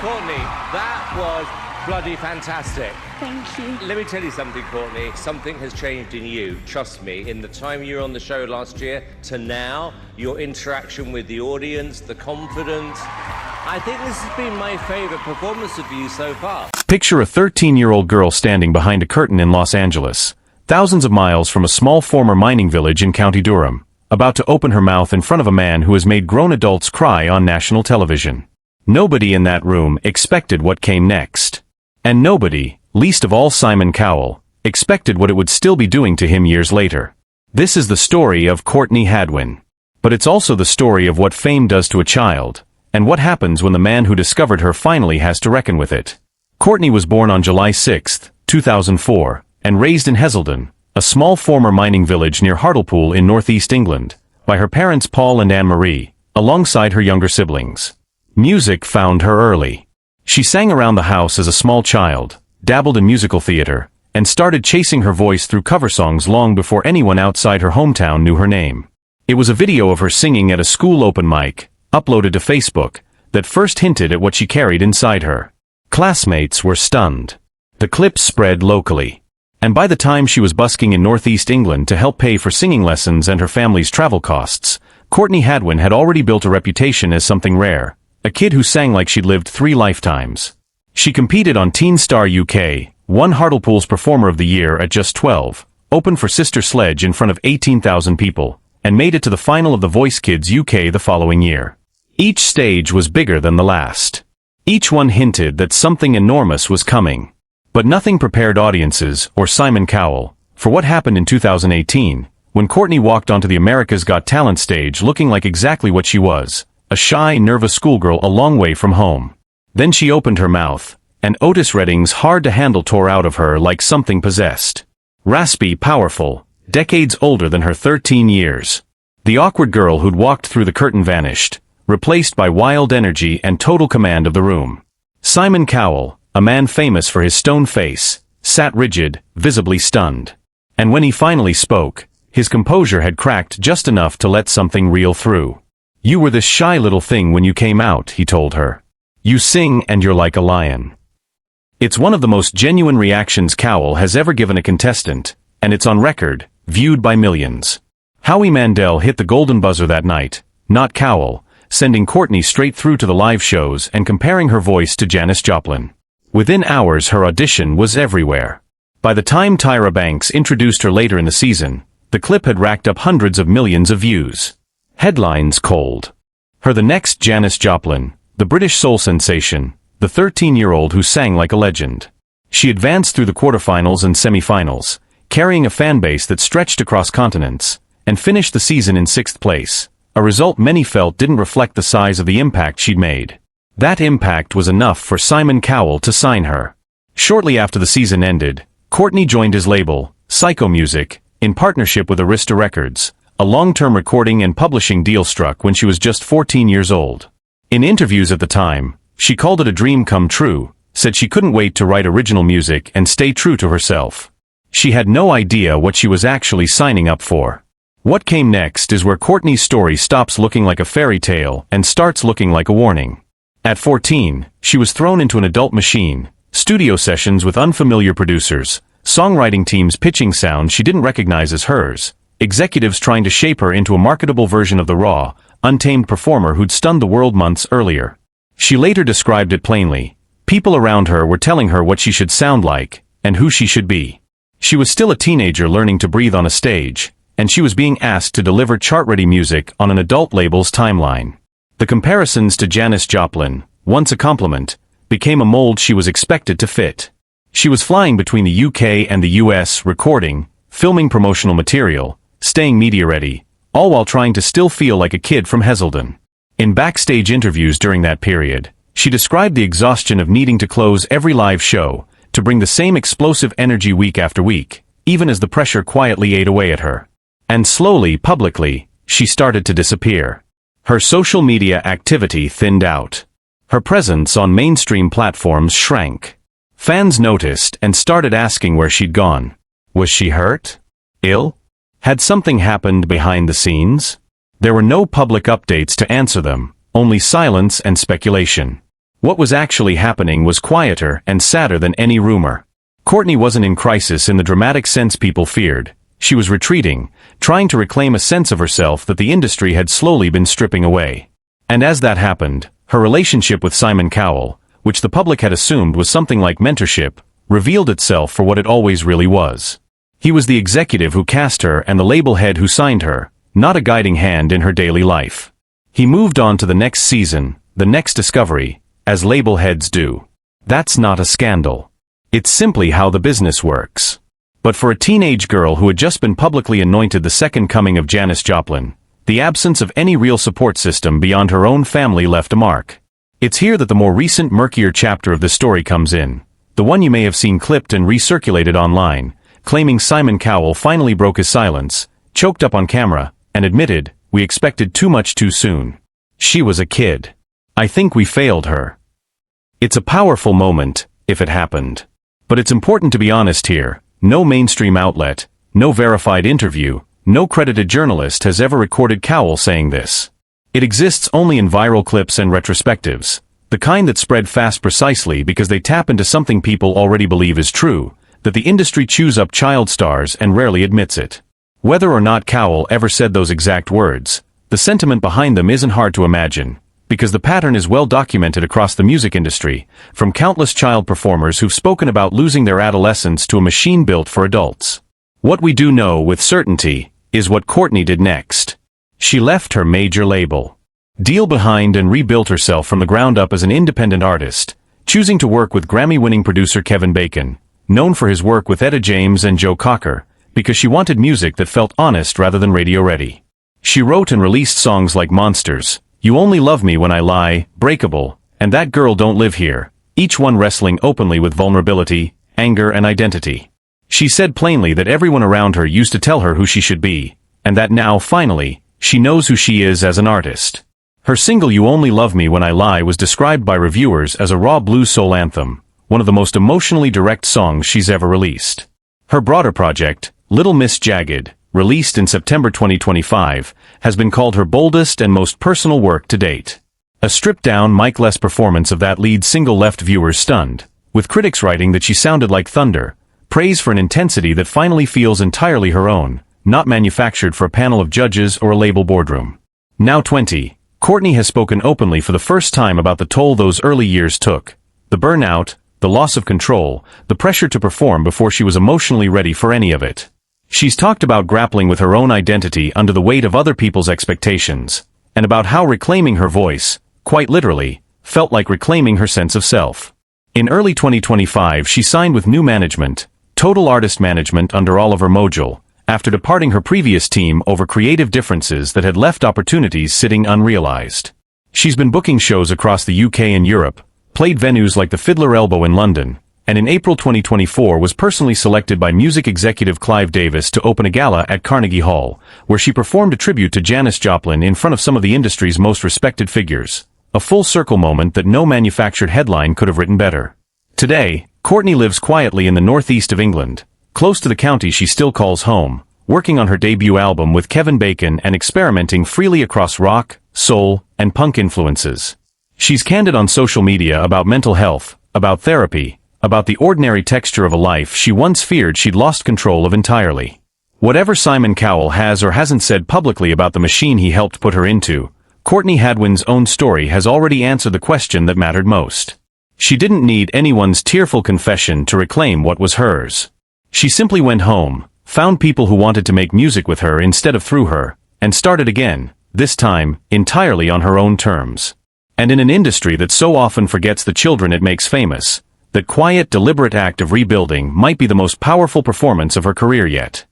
Courtney, that was bloody fantastic. Thank you. Let me tell you something, Courtney. Something has changed in you. Trust me. In the time you were on the show last year to now, your interaction with the audience, the confidence. I think this has been my favorite performance of you so far. Picture a 13-year-old girl standing behind a curtain in Los Angeles, thousands of miles from a small former mining village in County Durham, about to open her mouth in front of a man who has made grown adults cry on national television. Nobody in that room expected what came next. And nobody, least of all Simon Cowell, expected what it would still be doing to him years later. This is the story of Courtney Hadwin. But it's also the story of what fame does to a child, and what happens when the man who discovered her finally has to reckon with it. Courtney was born on July 6, 2004, and raised in Heselden, a small former mining village near Hartlepool in northeast England, by her parents Paul and Anne-Marie, alongside her younger siblings. Music found her early. She sang around the house as a small child, dabbled in musical theater, and started chasing her voice through cover songs long before anyone outside her hometown knew her name. It was a video of her singing at a school open mic, uploaded to Facebook, that first hinted at what she carried inside her. Classmates were stunned. The clip spread locally. And by the time she was busking in northeast England to help pay for singing lessons and her family's travel costs, Courtney Hadwin had already built a reputation as something rare, a kid who sang like she'd lived 3 lifetimes. She competed on Teen Star UK, won Hartlepool's Performer of the Year at just 12, opened for Sister Sledge in front of 18,000 people, and made it to the final of The Voice Kids UK the following year. Each stage was bigger than the last. Each one hinted that something enormous was coming. But nothing prepared audiences, or Simon Cowell, for what happened in 2018, when Courtney walked onto the America's Got Talent stage looking like exactly what she was, a shy, nervous schoolgirl a long way from home. Then she opened her mouth, and Otis Redding's hard to handle tore out of her like something possessed. Raspy, powerful, decades older than her 13 years. The awkward girl who'd walked through the curtain vanished, replaced by wild energy and total command of the room. Simon Cowell, a man famous for his stone face, sat rigid, visibly stunned. And when he finally spoke, his composure had cracked just enough to let something reel through. "You were this shy little thing when you came out," he told her. "You sing and you're like a lion." It's one of the most genuine reactions Cowell has ever given a contestant, and it's on record, viewed by millions. Howie Mandel hit the golden buzzer that night, not Cowell, sending Courtney straight through to the live shows and comparing her voice to Janis Joplin. Within hours her audition was everywhere. By the time Tyra Banks introduced her later in the season, the clip had racked up hundreds of millions of views. Headlines cold. Her the next Janis Joplin, the British soul sensation, the 13-year-old who sang like a legend. She advanced through the quarterfinals and semifinals, carrying a fanbase that stretched across continents, and finished the season in 6th place, a result many felt didn't reflect the size of the impact she'd made. That impact was enough for Simon Cowell to sign her. Shortly after the season ended, Courtney joined his label, Psycho Music, in partnership with Arista Records, a long-term recording and publishing deal struck when she was just 14 years old. In interviews at the time, she called it a dream come true, said she couldn't wait to write original music and stay true to herself. She had no idea what she was actually signing up for. What came next is where Courtney's story stops looking like a fairy tale and starts looking like a warning. At 14, she was thrown into an adult machine, studio sessions with unfamiliar producers, songwriting teams pitching sounds she didn't recognize as hers, executives trying to shape her into a marketable version of the raw, untamed performer who'd stunned the world months earlier. She later described it plainly. People around her were telling her what she should sound like, and who she should be. She was still a teenager learning to breathe on a stage, and she was being asked to deliver chart-ready music on an adult label's timeline. The comparisons to Janis Joplin, once a compliment, became a mold she was expected to fit. She was flying between the UK and the US, recording, filming promotional material, staying media-ready, all while trying to still feel like a kid from Heselden. In backstage interviews during that period, she described the exhaustion of needing to close every live show, to bring the same explosive energy week after week, even as the pressure quietly ate away at her. And slowly, publicly, she started to disappear. Her social media activity thinned out. Her presence on mainstream platforms shrank. Fans noticed and started asking where she'd gone. Was she hurt? Ill? Had something happened behind the scenes? There were no public updates to answer them, only silence and speculation. What was actually happening was quieter and sadder than any rumor. Courtney wasn't in crisis in the dramatic sense people feared. She was retreating, trying to reclaim a sense of herself that the industry had slowly been stripping away. And as that happened, her relationship with Simon Cowell, which the public had assumed was something like mentorship, revealed itself for what it always really was. He was the executive who cast her and the label head who signed her, not a guiding hand in her daily life. He moved on to the next season, the next discovery, as label heads do. That's not a scandal. It's simply how the business works. But for a teenage girl who had just been publicly anointed the second coming of Janis Joplin, the absence of any real support system beyond her own family left a mark. It's here that the more recent, murkier chapter of the story comes in, the one you may have seen clipped and recirculated online, claiming Simon Cowell finally broke his silence, choked up on camera, and admitted, "We expected too much too soon. She was a kid. I think we failed her." It's a powerful moment, if it happened. But it's important to be honest here. No mainstream outlet, no verified interview, no credited journalist has ever recorded Cowell saying this. It exists only in viral clips and retrospectives, the kind that spread fast precisely because they tap into something people already believe is true, that the industry chews up child stars and rarely admits it. Whether or not Cowell ever said those exact words, the sentiment behind them isn't hard to imagine, because the pattern is well documented across the music industry, from countless child performers who've spoken about losing their adolescence to a machine built for adults. What we do know with certainty is what Courtney did next. She left her major label deal behind and rebuilt herself from the ground up as an independent artist, choosing to work with Grammy-winning producer Kevin Bacon, known for his work with Etta James and Joe Cocker, because she wanted music that felt honest rather than radio-ready. She wrote and released songs like Monsters, You Only Love Me When I Lie, Breakable, and That Girl Don't Live Here, each one wrestling openly with vulnerability, anger and identity. She said plainly that everyone around her used to tell her who she should be, and that now, finally, she knows who she is as an artist. Her single You Only Love Me When I Lie was described by reviewers as a raw blues soul anthem, one of the most emotionally direct songs she's ever released. Her broader project, Little Miss Jagged, released in September 2025, has been called her boldest and most personal work to date. A stripped-down, mic-less performance of that lead single left viewers stunned, with critics writing that she sounded like thunder, praise for an intensity that finally feels entirely her own, not manufactured for a panel of judges or a label boardroom. Now 20, Courtney has spoken openly for the first time about the toll those early years took, the burnout, the loss of control, the pressure to perform before she was emotionally ready for any of it. She's talked about grappling with her own identity under the weight of other people's expectations, and about how reclaiming her voice, quite literally, felt like reclaiming her sense of self. In early 2025 she signed with new management, Total Artist Management under Oliver Mogel, after departing her previous team over creative differences that had left opportunities sitting unrealized. She's been booking shows across the UK and Europe, played venues like the Fiddler Elbow in London, and in April 2024 was personally selected by music executive Clive Davis to open a gala at Carnegie Hall, where she performed a tribute to Janis Joplin in front of some of the industry's most respected figures. A full-circle moment that no manufactured headline could have written better. Today, Courtney lives quietly in the northeast of England, close to the county she still calls home, working on her debut album with Kevin Bacon and experimenting freely across rock, soul, and punk influences. She's candid on social media about mental health, about therapy, about the ordinary texture of a life she once feared she'd lost control of entirely. Whatever Simon Cowell has or hasn't said publicly about the machine he helped put her into, Courtney Hadwin's own story has already answered the question that mattered most. She didn't need anyone's tearful confession to reclaim what was hers. She simply went home, found people who wanted to make music with her instead of through her, and started again, this time, entirely on her own terms. And in an industry that so often forgets the children it makes famous, that quiet, deliberate act of rebuilding might be the most powerful performance of her career yet.